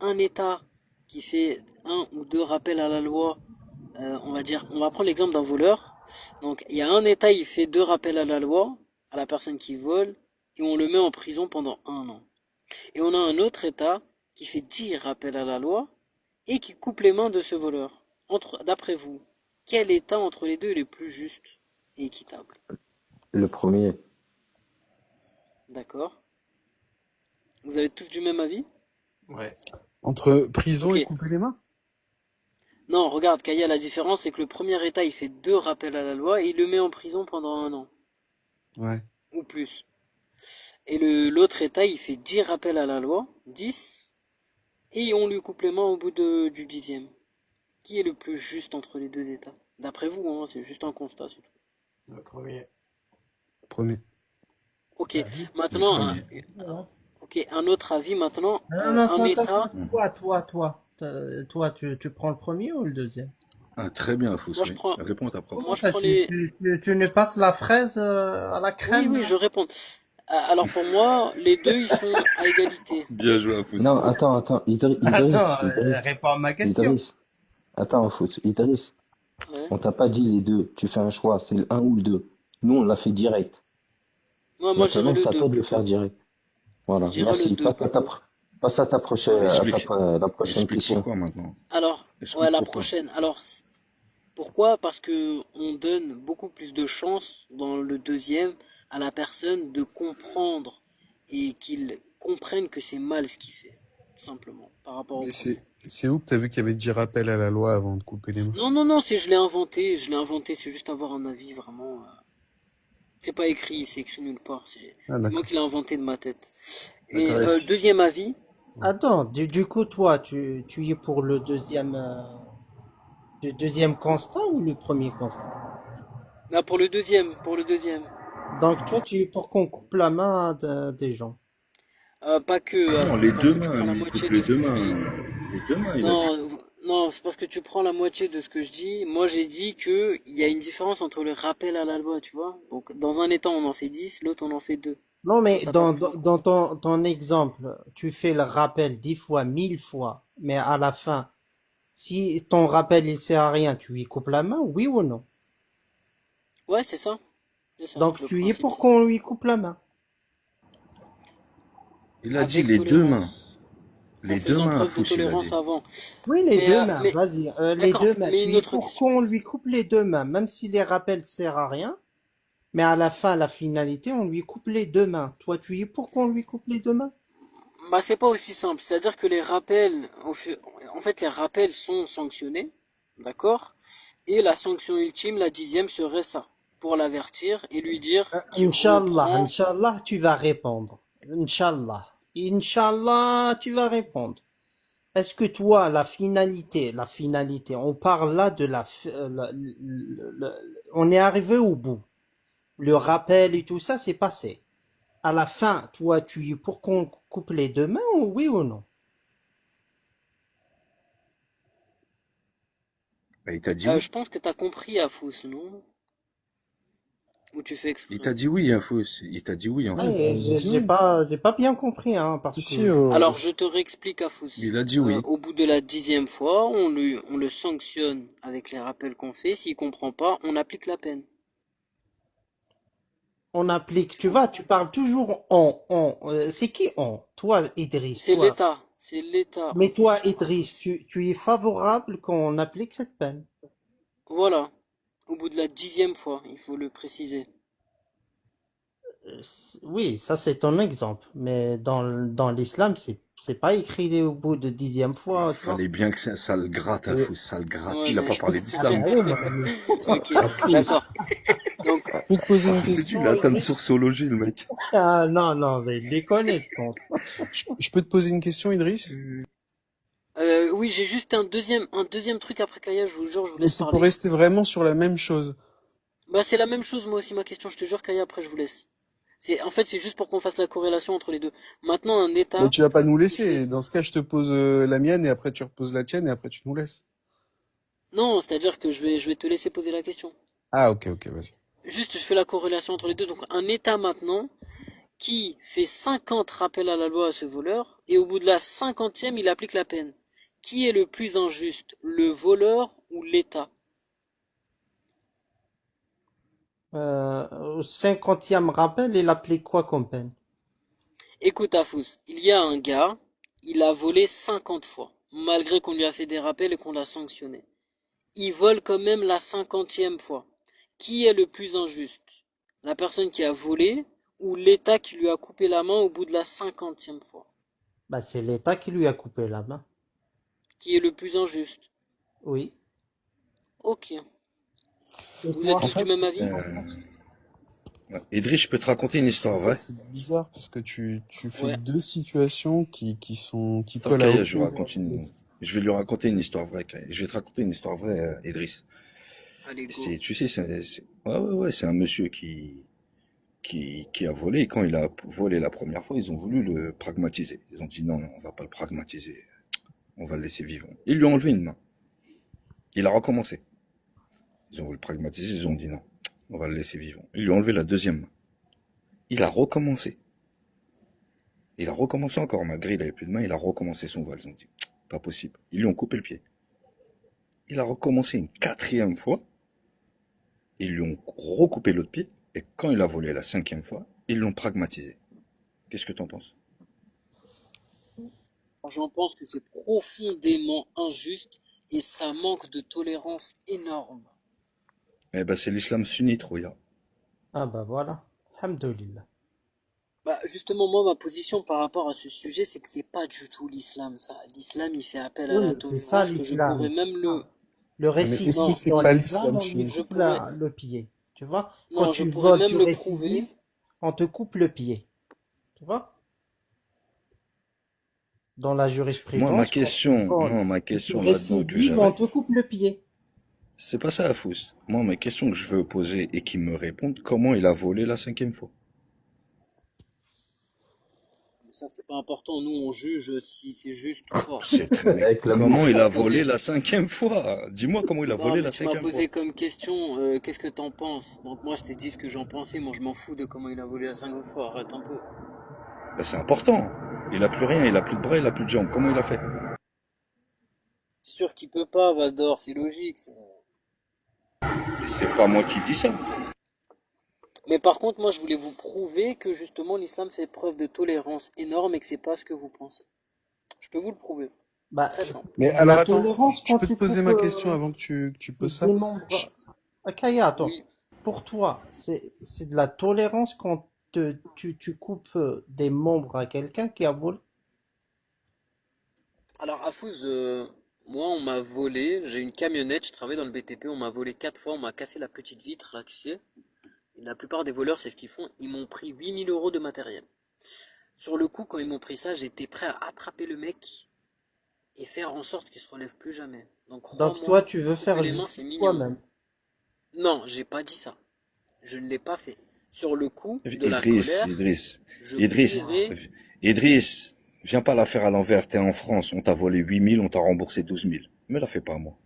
un État qui fait un ou deux rappels à la loi, on va prendre l'exemple d'un voleur. Donc, il y a un État, il fait deux rappels à la loi, à la personne qui vole, et on le met en prison pendant un an. Et on a un autre État qui fait 10 rappels à la loi et qui coupe les mains de ce voleur. D'après vous, quel État entre les deux est le plus juste et équitable? Le premier. D'accord? Vous avez tous du même avis? Ouais. Entre prison Ok. et couper les mains? Non, regarde, Kaya, la différence, c'est que le premier État, il fait deux rappels à la loi et il le met en prison pendant un an, Ouais. ou plus. Et l'autre État, il fait 10 rappels à la loi, 10, et on lui coupe les mains au bout du dixième. Qui est le plus juste entre les deux États? D'après vous, hein, c'est juste un constat, c'est tout. Le premier. Premier. Ok, Bah oui. Le maintenant, premier. Voilà. ok, un autre avis maintenant, Non, non, un toi, État. Mhm. toi, tu prends le premier ou le deuxième? Ah, très bien, Fous, Moi je oui. prends, Réponds à ta prof. Comment moi je ça, prends les. tu ne passes la fraise à la Oui, crème, oui, là? je réponds. Alors pour moi, les deux ils sont à égalité. Bien joué, Fous. Non, attends, Attends, Idriss, réponds à ma question. Idriss. Attends, Idriss. Ouais. On t'a pas dit les deux. Tu fais un choix, c'est le un ou le 2. Nous, on l'a fait direct. Moi je dirais Maintenant, le c'est à 2 toi de le faire plutôt. direct. Je Voilà, dirais le merci. 2. Passe à ta prochaine, Explique. la prochaine Explique question. pourquoi maintenant. Alors, ouais, Explique la pourquoi. prochaine. Alors, pourquoi? Parce que on donne beaucoup plus de chances dans le deuxième à la personne de comprendre et qu'il comprenne que c'est mal ce qu'il fait, tout simplement, par rapport au Mais premier. c'est où que t'as vu qu'il y avait 10 rappels à la loi avant de couper les mains? Non, non, non, je l'ai inventé, c'est juste avoir un avis vraiment. C'est pas écrit, c'est écrit nulle part, Ah, c'est moi d'accord. qui l'ai inventé de ma tête. Et Ouais, le deuxième avis, Attends, du coup, toi, tu es pour le deuxième constat ou le premier constat? là pour le deuxième, Donc, toi, tu es pour qu'on coupe la main des gens. pas que, Non, Afou, les c'est parce deux que tu mains, prends la lui, il moitié coupe de les ce deux que je dis. mains. Les deux mains, il a dit. Non, non, c'est parce que tu prends la moitié de ce que je dis. Moi, j'ai dit que il y a une différence entre le rappel à la loi, tu vois. Donc, dans un état, on en fait 10, l'autre, on en fait 2. Non, Ça, mais t'as pas pu le dans comprendre. ton exemple, tu fais le rappel 10 fois, 1000 fois, mais à la fin, si ton rappel il sert à rien, tu lui coupes la main, oui ou non? Ouais, c'est ça. C'est ça. Donc, Le tu y es principe, pour c'est ça. qu'on lui coupe la main. Il a dit Avec les deux mains. tolérance. En Les deux faisant mains, preuve de Fous, il a tolérance dit. avant. Oui, les Mais, deux mains, mais, vas-y, les d'accord. deux mains. Mais Tu une y es autre pour question. qu'on lui coupe les deux mains, même si les rappels servent à rien, mais à la fin, la finalité, on lui coupe les deux mains. Toi, tu y es pour qu'on lui coupe les deux mains? Bah, c'est pas aussi simple. C'est-à-dire que les rappels, en fait, les rappels sont sanctionnés. D'accord? Et la sanction ultime, la dixième, serait ça. Pour l'avertir et lui dire qu'il Inch'Allah, reprend. Inch'Allah, tu vas répondre. Inch'Allah. Inch'Allah, tu vas répondre. Est-ce que toi, la finalité, on parle là de on est arrivé au bout. Le rappel et tout ça, c'est passé. À la fin, toi, tu es pour qu'on coupe les deux mains, oui ou non? Bah, il t'a dit oui. Je pense que t'as compris, Afous, non? Ou tu fais Il exprès? t'a dit oui, Fous. Il t'a dit oui, en Ouais, fait. Ouais, il a dit oui. j'ai pas bien compris, hein, parce Ici, que Alors, je te réexplique, Afous. Il a dit oui. Au bout de la dixième fois, on le sanctionne avec les rappels qu'on fait. S'il comprend pas, on applique la peine. on applique, Tu tu vois, comprends? tu parles toujours c'est qui on? Toi, Idriss, C'est toi. l'État. C'est l'État en Mais toi, question, Idriss, Afous. tu es favorable qu'on applique cette peine. Voilà. Au bout de la dixième fois, il faut le préciser. Oui, ça c'est ton exemple. Mais dans l'islam, c'est pas écrit au bout de 10e fois, tu vois. Fallait bien que ça le gratte, Euh, Fous. Ça le gratte. Ouais, Il a mais pas parlé Ah ben d'islam. oui, mon ami. ok, à plus. d'accord. Donc, Je peux te poser une Il question, a atteint de Idriss? sourciologie, le mec. Ah non, non, mais je les connais, je pense. Je peux te poser une question, Idriss? oui, j'ai juste un deuxième truc après Kaya, je vous jure, je vous Mais laisse c'est pour parler. rester vraiment sur la même chose. Bah, c'est la même chose, moi aussi, ma question, je te jure, Kaya, après, je vous laisse. En fait, c'est juste pour qu'on fasse la corrélation entre les deux. Maintenant, un Mais État tu vas pas nous qui fait. laisser. Dans ce cas, je te pose la mienne et après tu reposes la tienne et après tu nous laisses. Non, c'est-à-dire que je vais te laisser poser la question. Ah, ok, ok, vas-y. Juste, je fais la corrélation entre les deux. Donc, un État maintenant qui fait 50 rappels à la loi à ce voleur, et au bout de la 50e, il applique la peine. Qui est le plus injuste, le voleur ou l'État? Au 50e rappel, il applique quoi comme peine? Écoute, Afous, il y a un gars, il a volé 50 fois, malgré qu'on lui a fait des rappels et qu'on l'a sanctionné. Il vole quand même la 50e fois. Qui est le plus injuste? La personne qui a volé ou l'État qui lui a coupé la main au bout de la 50e fois? Bah, c'est l'État qui lui a coupé la main. Qui est le plus injuste? Oui. Ok. Et Vous êtes toi? En tous du fait, même avis? Idriss, je peux te raconter une histoire en fait, vraie? c'est bizarre parce que tu fais Ouais. deux situations qui Attends, collent à Kaya, aucun moment. je vais lui raconter une histoire vraie, Kaya. Je vais te raconter une histoire vraie, Idriss. Allez, go. Tu sais, ouais, c'est un monsieur qui a volé, et quand il a volé la première fois, ils ont voulu le pragmatiser. Ils ont dit non, non, on va pas le pragmatiser. On va le laisser vivant. Ils lui ont enlevé une main. Il a recommencé. Ils ont voulu le pragmatiser, ils ont dit non, on va le laisser vivant. Ils lui ont enlevé la deuxième main. Il a recommencé. Il a recommencé encore, malgré il avait plus de main, il a recommencé son vol. Ils ont dit, pas possible. Ils lui ont coupé le pied. Il a recommencé une quatrième fois. Ils lui ont recoupé l'autre pied. Et quand il a volé la cinquième fois, ils l'ont pragmatisé. Qu'est-ce que t'en penses? J'en pense que c'est profondément injuste et ça manque de tolérance énorme. Eh ben, c'est l'islam sunnite, Rouya. Ah bah voilà. Alhamdoulilah. Bah, justement, moi, ma position par rapport à ce sujet, c'est que c'est pas du tout l'islam, ça. L'islam, il fait appel à Oui, la mais c'est ça tolérance, que je pourrais l'islam. même le... Le Ouais, mais est-ce que récidive c'est dans pas l'islam, l'islam on lui sunnite? Je coupe pourrais... le pied. Tu vois? Quand Non, je tu pourrais voles, tu même le prouver. récidives, on te coupe le pied. Tu vois? Dans la jurisprudence, quand tu voles Ma et tu question là-dedans que récidives, on j'avais, te coupe le pied. c'est pas ça, Afous. Moi, ma question que je veux poser et qu'il me réponde, comment il a volé la cinquième fois? Ça, c'est pas important. Nous, on juge si c'est juste ou pas. C'est très, mais Avec la comment bouche. il Tu m'as a volé posé... la cinquième fois? Dis-moi comment il a Non, volé mais la tu m'as cinquième fois. posé comme question, qu'est-ce que t'en penses? Donc moi, je t'ai dit ce que j'en pensais. Moi, je m'en fous de comment il a volé la 5 fois. Arrête un peu. Ben, c'est important. Il a plus rien, il a plus de bras, il a plus de jambes. Comment il a fait? C'est sûr qu'il peut pas, Vador. C'est logique. Et c'est pas moi qui dis ça. Mais par contre, moi, je voulais vous prouver que justement, l'islam fait preuve de tolérance énorme et que c'est pas ce que vous pensez. Je peux vous le prouver. Bah, Très simple. Mais la alors attends, tolérance je quand peux te tu poser coupes ma question avant que tu poses ça? des membres. Akaya, attends. Oui. Pour toi, c'est de la tolérance quand tu coupes des membres à quelqu'un qui a volé. Alors, Afouz, moi, on m'a volé. J'ai une camionnette. Je travaille dans le BTP. On m'a volé 4 fois. On m'a cassé la petite vitre, là, tu sais. Et la plupart des voleurs, c'est ce qu'ils font. Ils m'ont pris 8 000 € de matériel. Sur le coup, quand ils m'ont pris ça, j'étais prêt à attraper le mec et faire en sorte qu'il se relève plus jamais. Donc, Donc toi, crois-moi, tu veux couper faire les mains, c'est justice mignon. toi-même. Non, j'ai pas dit ça. Je ne l'ai pas fait. Sur le coup de la Idriss, colère, Idriss, je Idriss, pourrais... Idriss, viens pas la faire à l'envers. T'es en France, on t'a volé 8000, on t'a remboursé 12 000. Me la fais pas, moi.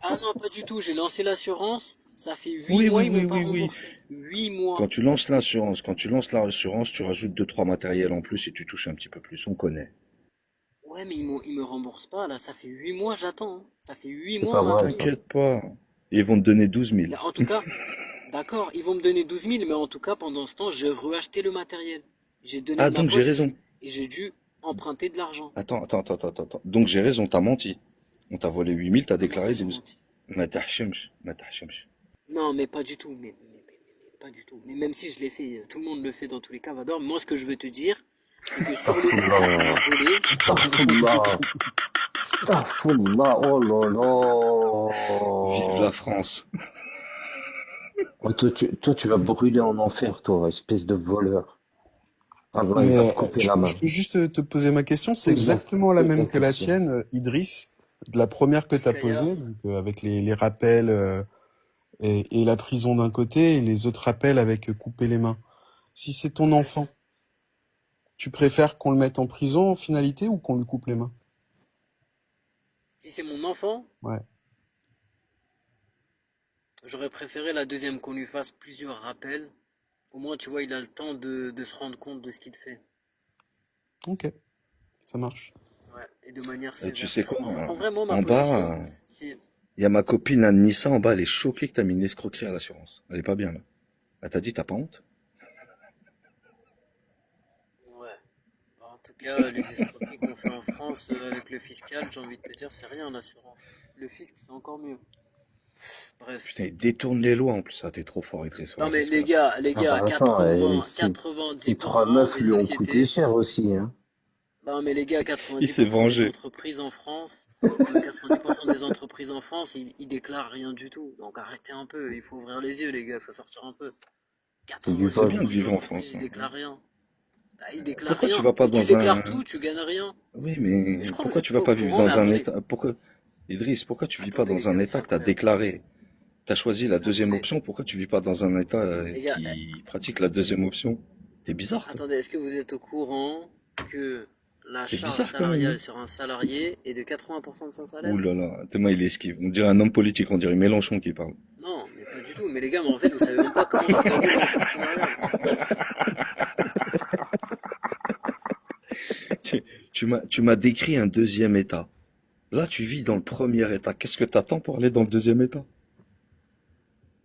Ah non, pas du tout. J'ai lancé l'assurance. Ça fait 8 Oui, mois, oui, ils oui, m'ont pas oui, oui. remboursé. 8 mois. Quand tu lances l'assurance, tu rajoutes 2, 3 matériels en plus et tu touches un petit peu plus. On connaît. Ouais, mais ils me remboursent pas, là. Ça fait 8 mois, j'attends, hein. Ça fait 8 C'est mois pas vrai, maintenant. ça. T'inquiète pas. Ils vont te donner 12 000. Mais en tout cas, d'accord, ils vont me donner 12 000, mais en tout cas, pendant ce temps, j'ai reacheté le matériel. J'ai donné Ah, de ma donc j'ai poche raison. et j'ai dû emprunter de l'argent. Attends. Donc j'ai raison, t'as menti. On t'a volé 8000, t'as Comment ça, déclaré j'ai 12. menti? ما تحشمش ما تحشمش. Non, mais pas du tout. Mais pas du tout. Mais même si je l'ai fait, tout le monde le fait dans tous les cas, Vador. Moi, ce que je veux te dire, c'est que sur le coup, quand on m'a volé, Astaghfirullah. Astaghfirullah. Oh Vive là la là. France. Oh, toi, tu vas brûler en enfer, toi, espèce de voleur. Allah, il Mais va te couper la je main. peux juste te poser ma question, c'est exactement la Pose la même que la question. tienne, Idriss, de la première que tu as Kaya, posée, donc, avec les rappels et la prison d'un côté et les autres rappels avec couper les mains. Si c'est ton enfant, tu préfères qu'on le mette en prison en finalité ou qu'on lui coupe les mains? si c'est mon enfant, Ouais. j'aurais préféré la deuxième qu'on lui fasse plusieurs rappels Au moins, tu vois, il a le temps de se rendre compte de ce qu'il fait. Ok, ça marche. Ouais, et de manière Tu sévère. sais quoi, En vrai, moi, ma en position, bas, c'est... il y a ma copine Anissa en bas, elle est choquée que t'as mis une escroquerie à l'assurance. Elle est pas bien là. Elle t'a dit t'as pas honte? Ouais. Bah, en tout cas, les escroqueries qu'on fait en France avec le fiscal, j'ai envie de te dire, c'est rien l'assurance. Le fisc, c'est encore mieux. Bref. Putain, ils détournent les lois en plus. Ah, t'es trop fort, Idriss, Non ouais, mais respect. les Ah gars, bah attends, 90% ces 3 meufs des lui ont coûté sociétés, cher aussi, hein. non mais les gars, Il s'est 90% des vengé. entreprises en France, 90% des entreprises en France, ils déclarent rien du tout. Donc arrêtez un peu, il faut ouvrir les yeux les gars, il faut sortir un peu. C'est du C'est bien de 90% vol. des vivre en entreprises, France, ils hein. déclarent rien. Bah, ils déclarent Pourquoi tu rien. vas pas Ou tu dans déclares un... tout, tu gagnes rien. Oui, Mais mais je crois que vous pourquoi êtes tu pas vas au pas vivre courant, mais dans un attendez. état... Pourquoi... Idriss, pourquoi tu vis pas Attendez les dans un gars, mais c'est état que t'as incroyable. déclaré? T'as choisi la deuxième Attendez, option, pourquoi tu vis pas dans un état les gars, qui pratique la deuxième option? T'es bizarre, toi. attendez, est-ce que vous êtes au courant que la T'es charge bizarre quand même, salariale non? sur un salarié est de 80% de son Ouh salaire? là là, tellement il esquive. On dirait un homme politique, on dirait Mélenchon qui parle. Non, mais pas du tout. Mais les gars, mais en fait, vous savez même pas comment se déroule l'entrepreneuriat. C'est incroyable. Tu m'as décrit un deuxième état. Là, tu vis dans le premier état. Qu'est-ce que t'attends pour aller dans le deuxième état?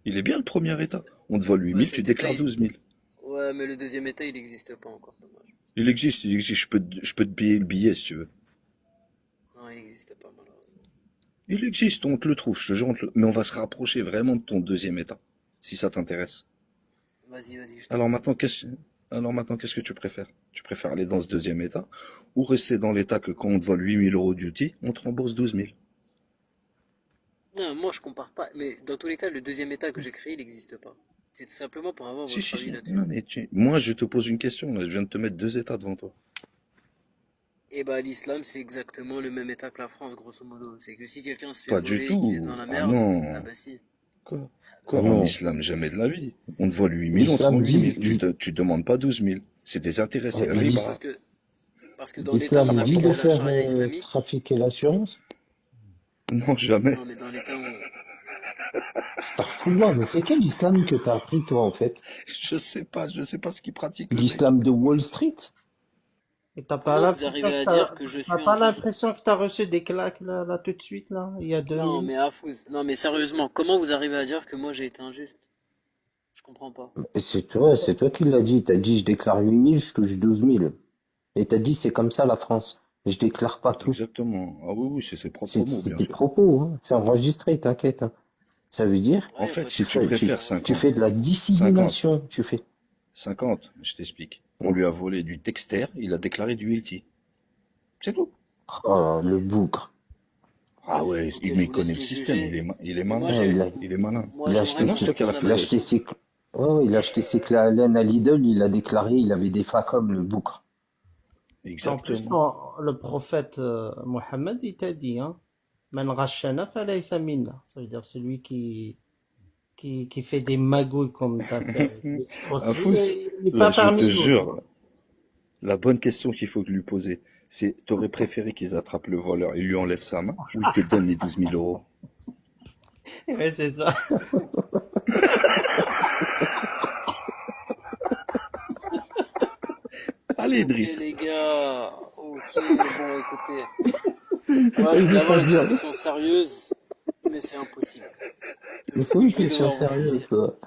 Il est bien le premier état. On te vole Ouais, 8 000, tu cet état, déclares 12 000. ouais, mais le deuxième état, il n'existe pas encore, dommage. Il existe, il existe. Je peux te payer le billet si tu veux. Non, il n'existe pas, malheureusement. Il existe, on te le trouve, je te jure. Mais on va se rapprocher vraiment de ton deuxième état, si ça t'intéresse. Vas-y, je Alors t'écoute. maintenant, qu'est-ce que tu préfères? Tu préfères aller dans ce deuxième état ou rester dans l'état que quand on te vole 8 000 euros de duty, on te rembourse 12 000? Non, moi, je compare pas. Mais dans tous les cas, le deuxième état que j'ai créé, il n'existe pas. C'est tout simplement pour avoir Si, votre si, avis si. là-dessus. Non, mais moi, je te pose une question, là. Je viens de te mettre deux états devant toi. Et bah, l'islam, c'est exactement le même état que la France, grosso modo. C'est que si quelqu'un se fait Pas du voler et qu'il est dans tout. la Ah merde, ah non. bah si. Quoi? Ah bah Quoi, Ah si. en non. islam, jamais de la vie. On te vole 8 000, on te rend L'islam 10 000. dit, Tu demandes pas 12 000. C'est des intérêts, c'est Bah si, l'is- riba. parce que dans l'état où l'islam on dit de appliquerait la faire charia islamique, trafiquer l'assurance. Non, jamais. non, mais dans l'état où, Astaghfirullah, mais c'est quel islam que t'as appris toi en fait? Je sais pas ce qu'il pratique, le mec. L'islam de Wall Street? Et t'as pas comment vous l'impression arrivez que à dire que je t'as suis pas injuste? l'impression que t'as reçu des claques là tout de suite là, il y a deux Non, minutes. mais Afouz, non, mais sérieusement, comment vous arrivez à dire que moi j'ai été injuste? Je comprends pas. Et c'est toi qui l'as dit. T'as dit je déclare 8 000, je touche 12 000. Et t'as dit c'est comme ça la France. Je déclare pas tout. Exactement. Ah oui, oui, c'est ses propres mots, C'est bien tes sûr. propos, hein. C'est enregistré, t'inquiète, hein. Ça veut dire, En Ouais, fait, parce si tu que, tu fais, préfères tu fais 50, de la 50, dissimulation, tu fais. 50, je t'explique. On lui a volé du Texter, il a déclaré du Hilti. C'est tout. Oh, le ok, bougre. Ah ouais, ok, mais je il vous laisse connaît le le système, juger. il est Mais moi malin. Ouais, Il est malin. moi j'aimerais Non, qu'on c'est toi qui as réponde à fait ma il a le... acheté question. ses, ouais, ouais, il a acheté ses clés à laine à Lidl, il a déclaré, il avait des comme le bougre. En plus, Exactement. le prophète Mohammed, il t'a dit, hein, Man ghashana falaysa minna. Ça veut dire celui qui fait des magouilles comme t'as fait. L'escroquerie, Afous, il n'est là, pas je te parmi nous. jure, la bonne question qu'il faut lui poser, c'est, t'aurais préféré qu'ils attrapent le voleur, il lui enlève sa main, ou il te donne les 12 000 euros? Ouais, c'est ça. Allez, Ok Idriss. les gars, ok, bon écoutez, moi je voulais avoir une discussion sérieuse, mais c'est impossible. Il faut une Je vais question devoir vous laisser. sérieuse, toi.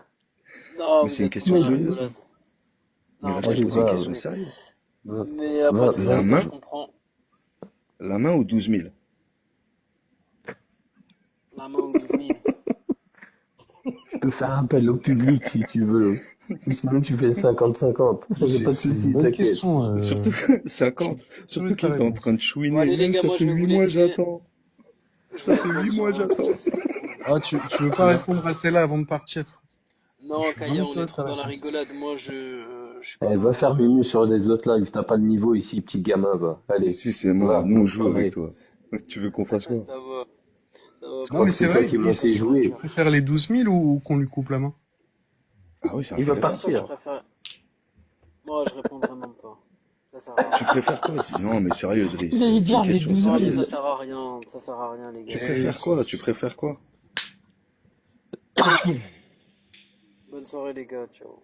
Non, Mais vous c'est une êtes question trop dans la sérieuse. rigolade. Mais Non, là, moi je je Allez, pose une comprends, va, question mais, sérieuse. va, mais à part de ça La les gars, main, je comprends. la main ou 12 000? La main aux 12 000. tu peux faire appel au public si tu veux. Ou sinon tu fais 50-50. J'ai pas de C'est une soucis, bonne t'inquiète. question. Surtout, Je 50. suis Surtout curieux de ta qu'il est en réponse. train de Bon chouiner. allez les gars, Ça moi fait je vais vous 8 mois, laisser. j'attends. Je Ça vous fait laisse, 8 bonne mois, soirée, en tout j'attends. cas c'était cool. Ah, tu veux pas répondre à celle-là avant de partir? Je Non, suis Kaya, vraiment on curieux est de ta trop dans la réponse. rigolade, moi je suis pas Allez, va marrant. faire mieux sur les autres lives. T'as pas de niveau ici, petit gamin, va. Allez, Si, c'est mort. va, Nous, on bonne joue avec soirée. toi. Tu veux qu'on fasse quoi? Ça va, Je Non, crois mais que bonne c'est c'est toi vrai, qui soirée, m'en bonne sais Idriss, soirée, jouer. tu ciao. préfères les 12 000 ou qu'on lui coupe la main? Ah oui, c'est Il va Comment intéressant. ça, je partir. préfère... Moi, je répondrai même pas. Ça sert à Tu rien. préfères quoi? Non, mais sérieux, Idriss, J'allais c'est une dire les question 12 Non, mais 000. ça sérieuse. sert à rien. Ça sert à rien, les Tu gars. préfères quoi? Tu préfères quoi? Bonne soirée, les gars. Ciao.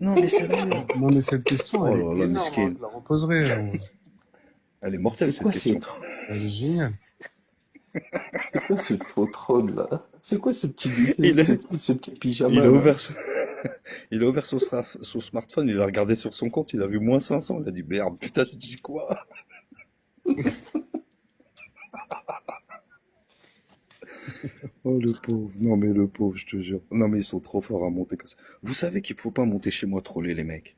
Non, mais sérieux. Non, mais cette question, Oh elle là est là, énorme, miskin. hein, je la reposerai. Elle est mortelle, C'est cette quoi ce, question. Elle est géniale. c'est quoi ce faux troll là? C'est quoi ce petit, Il a, ce petit il pyjama a là? ouvert son, il a ouvert son smartphone, il a regardé sur son compte, il a vu moins 500, il a dit merde, putain, je dis quoi? Oh le pauvre, non mais le pauvre, je te jure. Non mais ils sont trop forts à monter comme ça. Vous savez qu'il faut pas monter chez moi troller les mecs.